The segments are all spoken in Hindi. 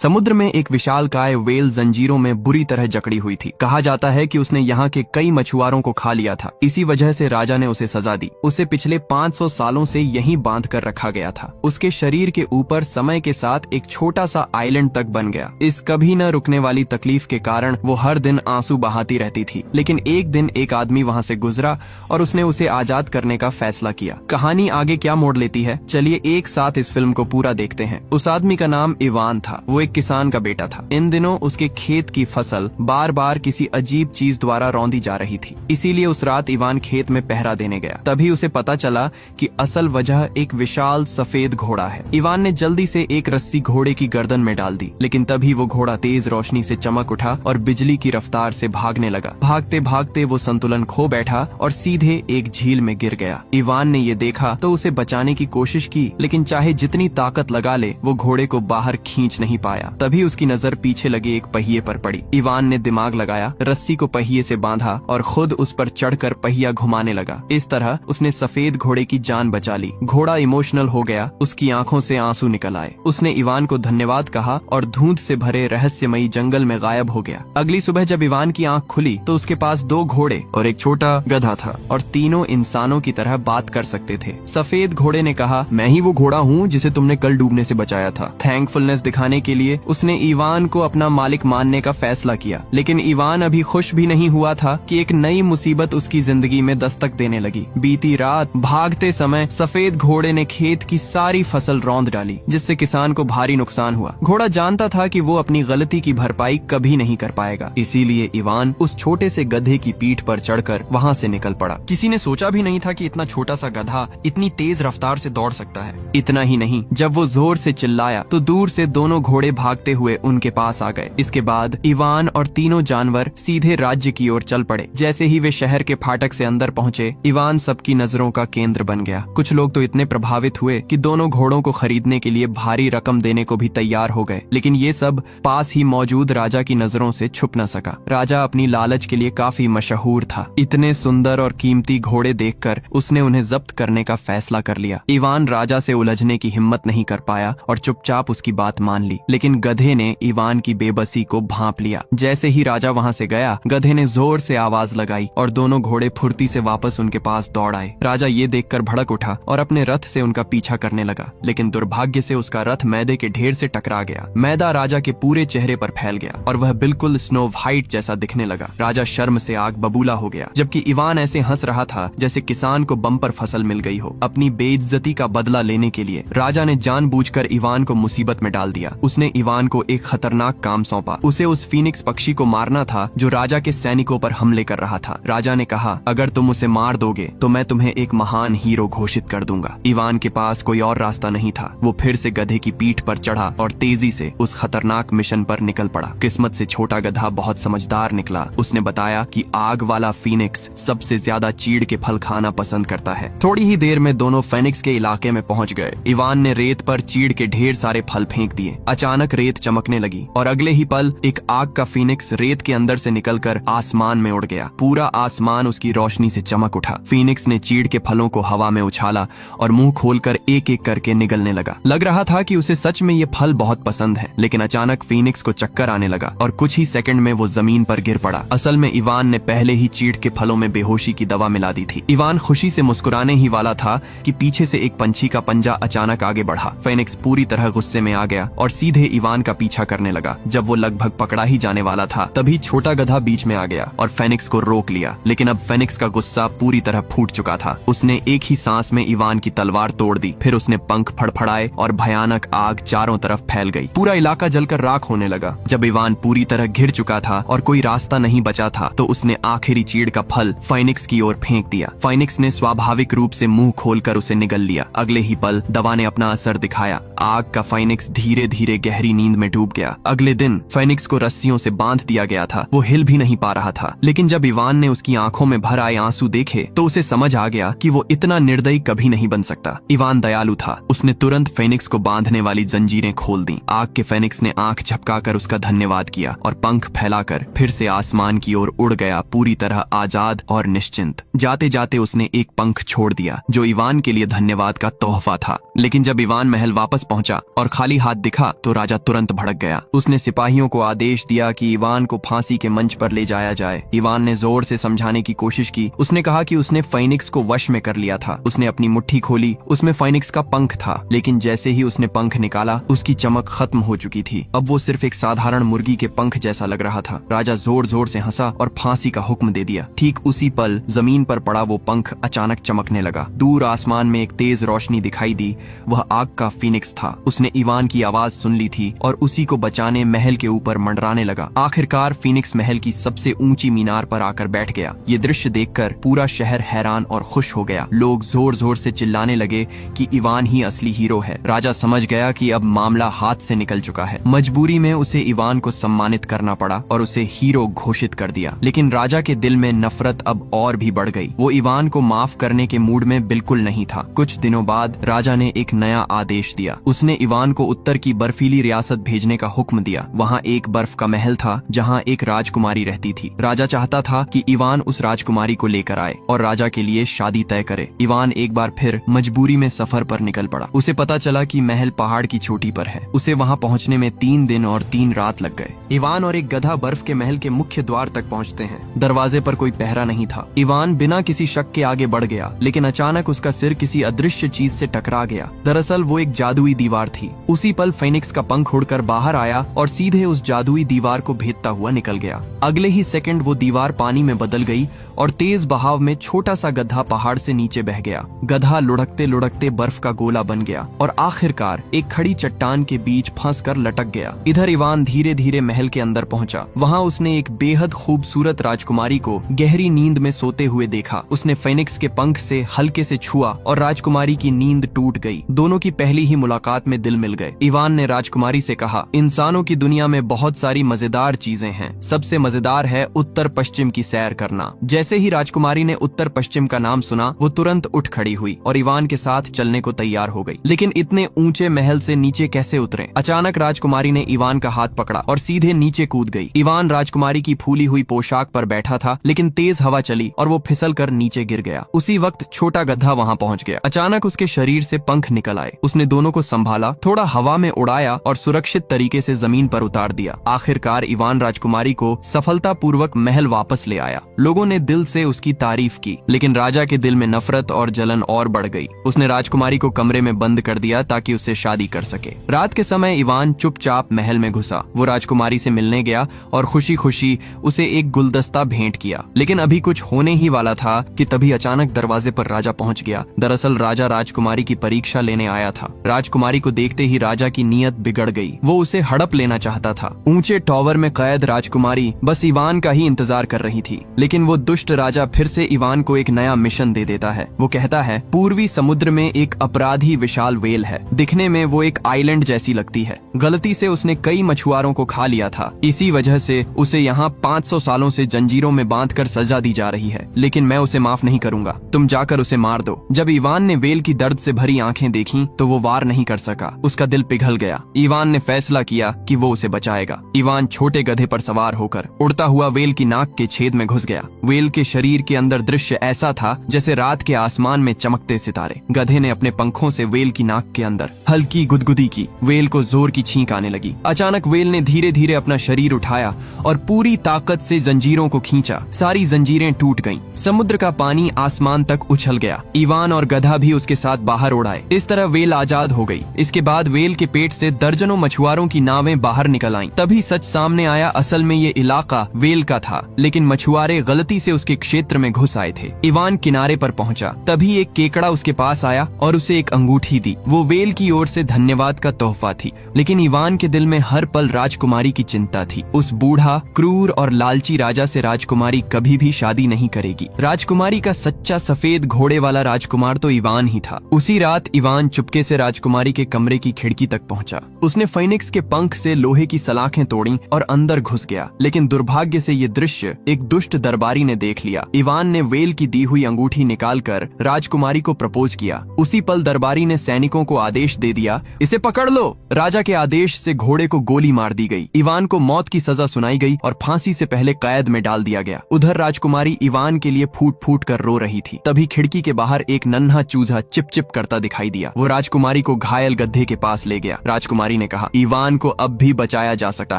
समुद्र में एक विशालकाय व्हेल जंजीरों में बुरी तरह जकड़ी हुई थी। कहा जाता है कि उसने यहाँ के कई मछुआरों को खा लिया था। इसी वजह से राजा ने उसे सजा दी। उसे पिछले 500 सालों से यहीं बांध कर रखा गया था। उसके शरीर के ऊपर समय के साथ एक छोटा सा आइलैंड तक बन गया। इस कभी न रुकने वाली तकलीफ के कारण वो हर दिन आंसू बहाती रहती थी। लेकिन एक दिन एक आदमी वहाँ से गुजरा और उसने उसे आजाद करने का फैसला किया। कहानी आगे क्या मोड़ लेती है, चलिए एक साथ इस फिल्म को पूरा देखते हैं। उस आदमी का नाम इवान था। वो एक किसान का बेटा था। इन दिनों उसके खेत की फसल बार बार किसी अजीब चीज द्वारा रौंदी जा रही थी। इसीलिए उस रात इवान खेत में पहरा देने गया। तभी उसे पता चला कि असल वजह एक विशाल सफेद घोड़ा है। इवान ने जल्दी से एक रस्सी घोड़े की गर्दन में डाल दी, लेकिन तभी वो घोड़ा तेज रोशनी से चमक उठा और बिजली की रफ्तार से भागने लगा। भागते भागते वो संतुलन खो बैठा और सीधे एक झील में गिर गया। इवान ने ये देखा तो उसे बचाने की कोशिश की, लेकिन चाहे जितनी ताकत लगा ले वो घोड़े को बाहर खींच नहीं पाया। तभी उसकी नजर पीछे लगे एक पहिए पर पड़ी। इवान ने दिमाग लगाया, रस्सी को पहिए से बांधा और खुद उस पर चढ़कर पहिया घुमाने लगा। इस तरह उसने सफेद घोड़े की जान बचा ली। घोड़ा इमोशनल हो गया, उसकी आंखों से आंसू निकल आए। उसने इवान को धन्यवाद कहा और धुंध से भरे रहस्यमयी जंगल में गायब हो गया। अगली सुबह जब इवान की आंख खुली तो उसके पास 2 घोड़े और एक छोटा गधा था और तीनों इंसानों की तरह बात कर सकते थे। सफेद घोड़े ने कहा, मैं ही वो घोड़ा हूँ जिसे तुमने कल डूबने से बचाया था। थैंकफुलनेस दिखाने के लिए उसने इवान को अपना मालिक मानने का फैसला किया। लेकिन इवान अभी खुश भी नहीं हुआ था कि एक नई मुसीबत उसकी जिंदगी में दस्तक देने लगी। बीती रात भागते समय सफेद घोड़े ने खेत की सारी फसल रौंद डाली, जिससे किसान को भारी नुकसान हुआ। घोड़ा जानता था कि वो अपनी गलती की भरपाई कभी नहीं कर पाएगा। इसीलिए इवान उस छोटे से गधे की पीठ पर चढ़कर वहाँ से निकल पड़ा। किसी ने सोचा भी नहीं था कि इतना छोटा सा गधा इतनी तेज रफ्तार से दौड़ सकता है। इतना ही नहीं, जब वो जोर से चिल्लाया तो दूर से दोनों घोड़े भागते हुए उनके पास आ गए। इसके बाद इवान और तीनों जानवर सीधे राज्य की ओर चल पड़े। जैसे ही वे शहर के फाटक से अंदर पहुंचे, इवान सबकी नजरों का केंद्र बन गया। कुछ लोग तो इतने प्रभावित हुए कि दोनों घोड़ों को खरीदने के लिए भारी रकम देने को भी तैयार हो गए। लेकिन ये सब पास ही मौजूद राजा की नजरों से छुप न सका। राजा अपनी लालच के लिए काफी मशहूर था। इतने सुंदर और कीमती घोड़े देखकर उसने उन्हें जब्त करने का फैसला कर लिया। इवान राजा से उलझने की हिम्मत नहीं कर पाया और चुपचाप उसकी बात मान ली। लेकिन गधे ने इवान की बेबसी को भांप लिया। जैसे ही राजा वहां से गया, गधे ने जोर से आवाज लगाई और दोनों घोड़े फुर्ती से वापस उनके पास दौड़ आए। राजा ये देखकर भड़क उठा और अपने रथ से उनका पीछा करने लगा। लेकिन दुर्भाग्य से उसका रथ मैदे के ढेर से टकरा गया। मैदा राजा के पूरे चेहरे पर फैल गया और वह बिल्कुल स्नो व्हाइट जैसा दिखने लगा। राजा शर्म से आग बबूला हो गया, जबकि इवान ऐसे हंस रहा था जैसे किसान को बम्पर फसल मिल गई हो। अपनी बेइज्जती का बदला लेने के लिए राजा ने जानबूझकर इवान को मुसीबत में डाल दिया। उसने इवान को एक खतरनाक काम सौंपा। उसे उस फीनिक्स पक्षी को मारना था जो राजा के सैनिकों पर हमले कर रहा था। राजा ने कहा, अगर तुम उसे मार दोगे तो मैं तुम्हें एक महान हीरो घोषित कर दूंगा। इवान के पास कोई और रास्ता नहीं था। वो फिर से गधे की पीठ पर चढ़ा और तेजी से उस खतरनाक मिशन पर निकल पड़ा। किस्मत से छोटा गधा बहुत समझदार निकला। उसने बताया कि आग वाला फीनिक्स सबसे ज्यादा चीड़ के फल खाना पसंद करता है। थोड़ी ही देर में दोनों फीनिक्स के इलाके में पहुंच गए। इवान ने रेत पर चीड़ के ढेर सारे फल फेंक दिए। अचानक रेत चमकने लगी और अगले ही पल एक आग का फीनिक्स रेत के अंदर से निकलकर आसमान में उड़ गया। पूरा आसमान उसकी रोशनी से चमक उठा। फीनिक्स ने चीड़ के फलों को हवा में उछाला और मुंह खोलकर एक एक करके निगलने लगा। लग रहा था कि उसे सच में ये फल बहुत पसंद है। लेकिन अचानक फीनिक्स को चक्कर आने लगा और कुछ ही सेकंड में वो जमीन पर गिर पड़ा। असल में इवान ने पहले ही चीड़ के फलों में बेहोशी की दवा मिला दी थी। इवान खुशी से मुस्कुराने ही वाला था कि पीछे से एक पंछी का पंजा अचानक आगे बढ़ा। फीनिक्स पूरी तरह गुस्से में आ गया और सीधे इवान का पीछा करने लगा। जब वो लगभग पकड़ा ही जाने वाला था, तभी छोटा गधा बीच में आ गया और फीनिक्स को रोक लिया। लेकिन अब फीनिक्स का गुस्सा पूरी तरह फूट चुका था। उसने एक ही सांस में इवान की तलवार तोड़ दी। फिर उसने पंख फड़फड़ाए और भयानक आग चारों तरफ फैल गई। पूरा इलाका जलकर राख होने लगा। जब इवान पूरी तरह घिर चुका था और कोई रास्ता नहीं बचा था, तो उसने आखिरी चीड़ का फल फीनिक्स की ओर फेंक दिया। फीनिक्स ने स्वाभाविक रूप से मुंह खोलकर उसे निगल लिया। अगले ही पल दवा ने अपना असर दिखाया। आग का फीनिक्स धीरे धीरे गहरी नींद में डूब गया। अगले दिन फीनिक्स को रस्सियों से बांध दिया गया था। वो हिल भी नहीं पा रहा था। लेकिन जब इवान ने उसकी आंखों में भर आए आंसू देखे तो उसे समझ आ गया कि वो इतना निर्दयी कभी नहीं बन सकता। इवान दयालु था। उसने तुरंत फीनिक्स को बांधने वाली जंजीरें खोल दी। आग के फीनिक्स ने आंख झपकाकर उसका धन्यवाद किया और पंख फैलाकर फिर से आसमान की ओर उड़ गया, पूरी तरह आजाद और निश्चिंत। जाते जाते उसने एक पंख छोड़ दिया जो इवान के लिए धन्यवाद का तोहफा था। लेकिन जब इवान महल वापस पहुंचा और खाली हाथ दिखा तो राजा तुरंत भड़क गया। उसने सिपाहियों को आदेश दिया कि इवान को फांसी के मंच पर ले जाया जाए। इवान ने जोर से समझाने की कोशिश की। उसने कहा कि उसने फाइनिक्स को वश में कर लिया था। उसने अपनी मुट्ठी खोली, उसमें फाइनिक्स का पंख था, लेकिन जैसे ही उसने पंख निकाला उसकी चमक खत्म हो चुकी थी। अब वो सिर्फ एक साधारण मुर्गी के पंख जैसा लग रहा था। राजा जोर जोर से हंसा और फांसी का हुक्म दे दिया। ठीक उसी पल जमीन पर पड़ा वो पंख अचानक चमकने लगा। दूर आसमान में एक तेज रोशनी दिखाई दी। वह आग का फीनिक्स था। उसने इवान की आवाज सुन ली थी और उसी को बचाने महल के ऊपर मंडराने लगा। आखिरकार फीनिक्स महल की सबसे ऊंची मीनार पर आकर बैठ गया। ये दृश्य देखकर पूरा शहर हैरान और खुश हो गया। लोग जोर जोर से चिल्लाने लगे कि इवान ही असली हीरो है। राजा समझ गया कि अब मामला हाथ से निकल चुका है। मजबूरी में उसे इवान को सम्मानित करना पड़ा और उसे हीरो घोषित कर दिया। लेकिन राजा के दिल में नफरत अब और भी बढ़ गई। वो इवान को माफ करने के मूड में बिल्कुल नहीं था। कुछ दिनों बाद राजा ने एक नया आदेश दिया। उसने इवान को उत्तर की बर्फीली रियासत भेजने का हुक्म दिया। वहाँ एक बर्फ का महल था जहाँ एक राजकुमारी रहती थी। राजा चाहता था कि इवान उस राजकुमारी को लेकर आए और राजा के लिए शादी तय करे। इवान एक बार फिर मजबूरी में सफर पर निकल पड़ा। उसे पता चला कि महल पहाड़ की चोटी पर है। उसे वहाँ पहुँचने में 3 दिन और 3 रात लग गए। इवान और एक गधा बर्फ के महल के मुख्य द्वार तक पहुँचते हैं। दरवाजे पर कोई पहरा नहीं था। इवान बिना किसी शक के आगे बढ़ गया, लेकिन अचानक उसका सिर किसी अदृश्य चीज से टकरा गया। दरअसल वो एक जादुई दीवार थी। उसी पल फेनिक्स का पंख उड़कर बाहर आया और सीधे उस जादुई दीवार को भेदता हुआ निकल गया। अगले ही सेकंड वो दीवार पानी में बदल गई और तेज बहाव में छोटा सा गधा पहाड़ से नीचे बह गया। गधा लुढ़कते लुढ़कते बर्फ का गोला बन गया और आखिरकार एक खड़ी चट्टान के बीच फंसकर लटक गया। इधर इवान धीरे धीरे महल के अंदर पहुंचा। वहां उसने एक बेहद खूबसूरत राजकुमारी को गहरी नींद में सोते हुए देखा। उसने फेनिक्स के पंख से हल्के से छुआ और राजकुमारी की नींद टूट गई। दोनों की पहली ही मुलाकात में दिल मिल गए। इवान ने राजकुमारी से कहा, इंसानों की दुनिया में बहुत सारी मजेदार चीजें हैं। सबसे मजेदार है उत्तर पश्चिम की सैर करना। जैसे ही राजकुमारी ने उत्तर पश्चिम का नाम सुना, वो तुरंत उठ खड़ी हुई और इवान के साथ चलने को तैयार हो गई। लेकिन इतने ऊंचे महल से नीचे कैसे उतरे? अचानक राजकुमारी ने इवान का हाथ पकड़ा और सीधे नीचे कूद गई। इवान राजकुमारी की फूली हुई पोशाक पर बैठा था, लेकिन तेज हवा चली और वो फिसल कर नीचे गिर गया। उसी वक्त छोटा गधा वहाँ पहुँच गया। अचानक उसके शरीर से पंख निकल आए। उसने दोनों को संभाला, थोड़ा हवा में उड़ाया और सुरक्षित तरीके से जमीन पर उतार दिया। आखिरकार इवान राजकुमारी को सफलतापूर्वक महल वापस ले आया। लोगों ने दिल से उसकी तारीफ की, लेकिन राजा के दिल में नफरत और जलन और बढ़ गई। उसने राजकुमारी को कमरे में बंद कर दिया ताकि उससे शादी कर सके। रात के समय इवान चुपचाप महल में घुसा। वो राजकुमारी से मिलने गया और खुशी खुशी उसे एक गुलदस्ता भेंट किया। लेकिन अभी कुछ होने ही वाला था कि तभी अचानक दरवाजे पर राजा पहुंच गया। दरअसल राजा राजकुमारी की परीक्षा लेने आया था। राजकुमारी को देखते ही राजा की नीयत बिगड़ गई। वो उसे हड़प लेना चाहता था। ऊंचे टॉवर में कैद राजकुमारी बस इवान का ही इंतजार कर रही थी। लेकिन वो दुष्ट राजा फिर से इवान को एक नया मिशन दे देता है। वो कहता है, पूर्वी समुद्र में एक अपराधी विशाल व्हेल है। दिखने में वो एक आइलैंड जैसी लगती है। गलती से उसने कई मछुआरों को खा लिया था। इसी वजह से उसे यहाँ 500 सालों से जंजीरों में बांधकर सजा दी जा रही है। लेकिन मैं उसे माफ नहीं करूंगा। तुम जाकर उसे मार दो। जब इवान ने व्हेल की दर्द से भरी आंखें देखी तो वो वार नहीं कर सका। उसका दिल पिघल गया। इवान ने फैसला किया कि वो उसे बचाएगा। इवान छोटे गधे पर सवार होकर उड़ता हुआ व्हेल की नाक के छेद में घुस गया। व्हेल के शरीर के अंदर दृश्य ऐसा था जैसे रात के आसमान में चमकते सितारे। गधे ने अपने पंखों से व्हेल की नाक के अंदर हल्की गुदगुदी की। व्हेल को जोर की छींक आने लगी। अचानक व्हेल ने धीरे धीरे अपना शरीर उठाया और पूरी ताकत से जंजीरों को खींचा। सारी जंजीरें टूट गईं। समुद्र का पानी आसमान तक उछल गया। इवान और गधा भी उसके साथ बाहर उड़ आए। इस तरह व्हेल आजाद हो गई। इसके बाद व्हेल के पेट से दर्जनों मछुआरों की नावें बाहर निकल आईं। तभी सच सामने आया, असल में ये इलाका व्हेल का था, लेकिन मछुआरे गलती से उसके क्षेत्र में घुस आए थे। इवान किनारे पर पहुंचा। तभी एक केकड़ा उसके पास आया और उसे एक अंगूठी दी। वो व्हेल की ओर से धन्यवाद का तोहफा थी। लेकिन इवान के दिल में हर पल राजकुमारी की चिंता थी। उस बूढ़ा, क्रूर और लालची राजा से राजकुमारी कभी भी शादी नहीं करेगी। राजकुमारी का सच्चा सफेद घोड़े वाला राजकुमार तो इवान ही था। उसी रात इवान चुपके से राजकुमारी के कमरे की खिड़की तक पहुंचा। उसने फेनिक्स के पंख से लोहे की सलाखें तोड़ी और अंदर घुस गया। लेकिन दुर्भाग्य से ये दृश्य एक दुष्ट दरबारी ने देख लिया। इवान ने व्हेल की दी हुई अंगूठी निकालकर राजकुमारी को प्रपोज किया। उसी पल दरबारी ने सैनिकों को आदेश दे दिया, इसे पकड़ लो। राजा के आदेश से घोड़े को गोली मार दी गई। इवान को मौत की सजा सुनाई गई और फांसी से पहले कैद में डाल दिया गया। उधर राजकुमारी इवान के लिए फूट फूट कर रो रही थी। तभी खिड़की के बाहर एक नन्हा चूजा चिप चिप करता दिखाई दिया। वो राजकुमारी को घायल गधे के पास ले गया। राजकुमारी राजकुमारी ने कहा, इवान को अब भी बचाया जा सकता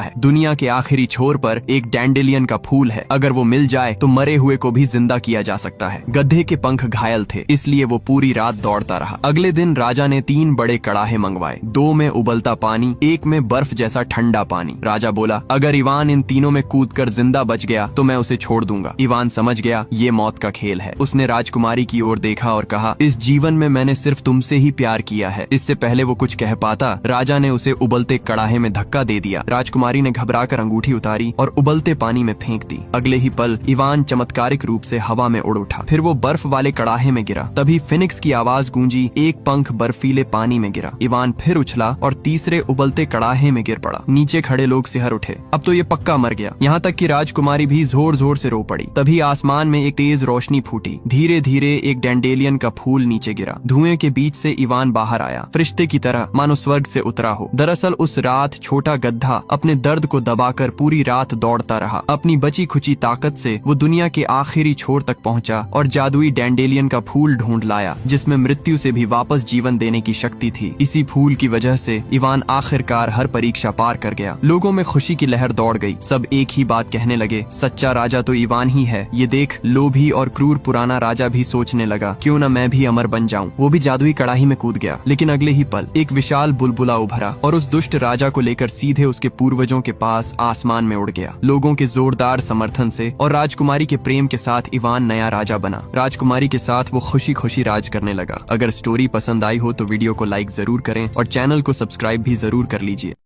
है। दुनिया के आखिरी छोर पर एक डैंडेलियन का फूल है, अगर वो मिल जाए तो मरे हुए को भी जिंदा किया जा सकता है। गधे के पंख घायल थे, इसलिए वो पूरी रात दौड़ता रहा। अगले दिन राजा ने 3 बड़े कड़ाहे मंगवाए, 2 में उबलता पानी, 1 में बर्फ जैसा ठंडा पानी। राजा बोला, अगर इवान इन तीनों में कूदकर जिंदा बच गया तो मैं उसे छोड़ दूंगा। इवान समझ गया ये मौत का खेल है। उसने राजकुमारी की ओर देखा और कहा, इस जीवन में मैंने सिर्फ तुमसे ही प्यार किया है। इससे पहले वो कुछ कह पाता, राजा ने उसे उबलते कड़ाहे में धक्का दे दिया। राजकुमारी ने घबराकर अंगूठी उतारी और उबलते पानी में फेंक दी। अगले ही पल इवान चमत्कारिक रूप से हवा में उड़ उठा। फिर वो बर्फ वाले कड़ाहे में गिरा। तभी फिनिक्स की आवाज गूंजी, एक पंख बर्फीले पानी में गिरा। इवान फिर उछला और तीसरे उबलते कड़ाहे में गिर पड़ा। नीचे खड़े लोग सिहर उठे, अब तो ये पक्का मर गया। यहाँ तक कि राजकुमारी भी जोर जोर से रो पड़ी। तभी आसमान में एक तेज रोशनी फूटी। धीरे धीरे एक डैंडेलियन का फूल नीचे गिरा। धुएं के बीच से इवान बाहर आया, फरिश्ते की तरह, मानो स्वर्ग से उतरा हो। दरअसल उस रात छोटा गधा अपने दर्द को दबाकर पूरी रात दौड़ता रहा। अपनी बची खुची ताकत से वो दुनिया के आखिरी छोर तक पहुंचा और जादुई डैंडेलियन का फूल ढूंढ लाया, जिसमें मृत्यु से भी वापस जीवन देने की शक्ति थी। इसी फूल की वजह से इवान आखिरकार हर परीक्षा पार कर गया। लोगों में खुशी की लहर दौड़ गई। सब एक ही बात कहने लगे, सच्चा राजा तो इवान ही है। ये देख लोभी और क्रूर पुराना राजा भी सोचने लगा, क्यों न मैं भी अमर बन जाऊं। वो भी जादुई कड़ाही में कूद गया। लेकिन अगले ही पल एक विशाल बुलबुला उभरा और उस दुष्ट राजा को लेकर सीधे उसके पूर्वजों के पास आसमान में उड़ गया। लोगों के जोरदार समर्थन से और राजकुमारी के प्रेम के साथ इवान नया राजा बना। राजकुमारी के साथ वो खुशी खुशी राज करने लगा। अगर स्टोरी पसंद आई हो तो वीडियो को लाइक जरूर करें और चैनल को सब्सक्राइब भी जरूर कर लीजिए।